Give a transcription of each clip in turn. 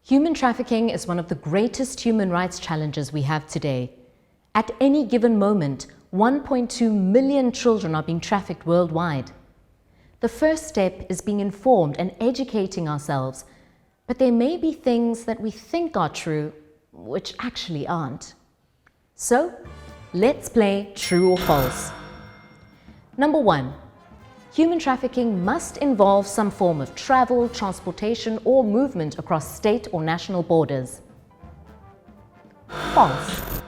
Human trafficking is one of the greatest human rights challenges we have today. At any given moment, 1.2 million children are being trafficked worldwide. The first step is being informed and educating ourselves, but there may be things that we think are true, which actually aren't. So, let's play true or false. Number 1. Human trafficking must involve some form of travel, transportation, or movement across state or national borders. False.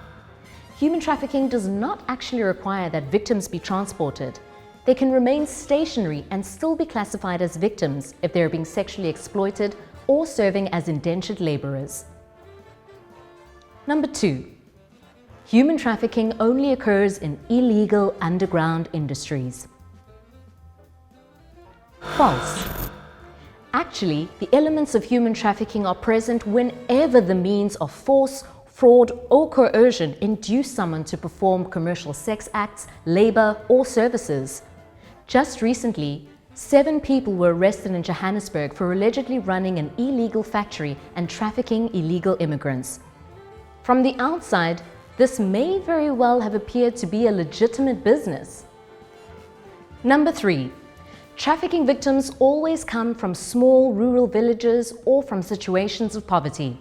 Human trafficking does not actually require that victims be transported. They can remain stationary and still be classified as victims if they are being sexually exploited or serving as indentured laborers. Number 2. Human trafficking only occurs in illegal underground industries. False. Actually, the elements of human trafficking are present whenever the means of force, fraud, or coercion induce someone to perform commercial sex acts, labor, or services. Just recently, 7 people were arrested in Johannesburg for allegedly running an illegal factory and trafficking illegal immigrants. From the outside, this may very well have appeared to be a legitimate business. Number 3. Trafficking victims always come from small rural villages or from situations of poverty.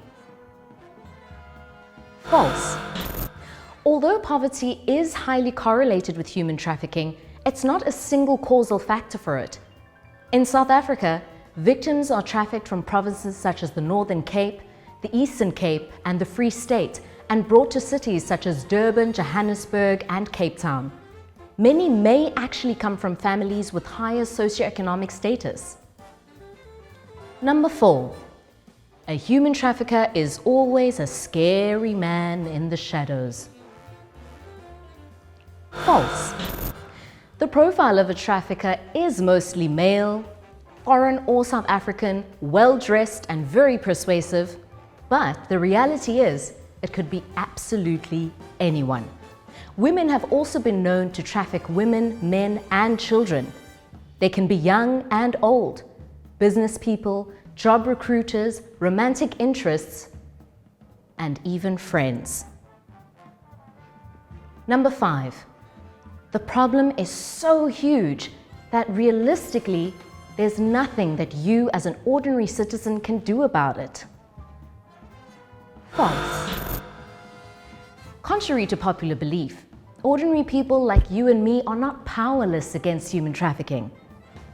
False. Although poverty is highly correlated with human trafficking, it's not a single causal factor for it. In South Africa, victims are trafficked from provinces such as the Northern Cape, the Eastern Cape, and the Free State, and brought to cities such as Durban, Johannesburg, and Cape Town. Many may actually come from families with higher socioeconomic status. Number 4. A human trafficker is always a scary man in the shadows. False. The profile of a trafficker is mostly male, foreign or South African, well-dressed and very persuasive, but the reality is it could be absolutely anyone. Women have also been known to traffic women, men, and children. They can be young and old, business people, job recruiters, romantic interests, and even friends. Number 5. The problem is so huge that realistically, there's nothing that you as an ordinary citizen can do about it. False. Contrary to popular belief, ordinary people like you and me are not powerless against human trafficking.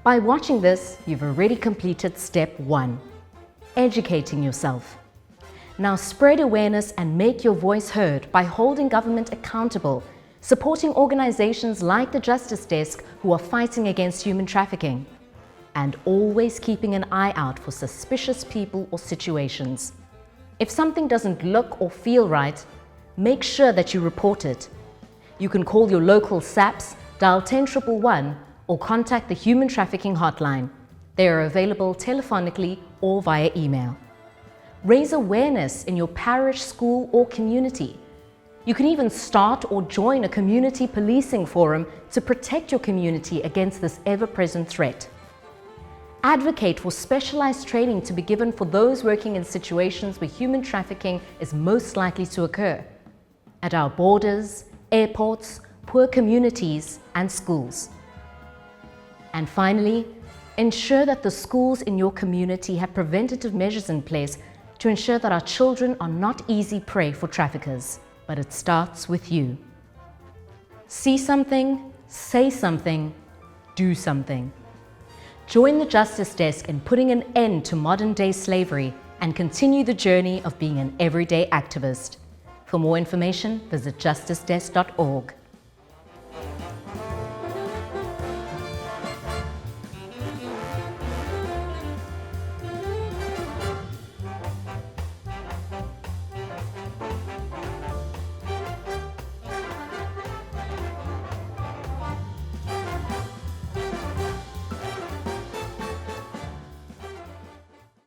By watching this, you've already completed step 1, educating yourself. Now spread awareness and make your voice heard by holding government accountable, supporting organizations like the Justice Desk who are fighting against human trafficking, and always keeping an eye out for suspicious people or situations. If something doesn't look or feel right, make sure that you report it. You can call your local SAPS, dial 10-111, or contact the Human Trafficking Hotline. They are available telephonically or via email. Raise awareness in your parish, school, or community. You can even start or join a community policing forum to protect your community against this ever-present threat. Advocate for specialized training to be given for those working in situations where human trafficking is most likely to occur. At our borders, airports, poor communities, and schools. And finally, ensure that the schools in your community have preventative measures in place to ensure that our children are not easy prey for traffickers. But it starts with you. See something, say something, do something. Join the Justice Desk in putting an end to modern-day slavery and continue the journey of being an everyday activist. For more information, visit justicedesk.org.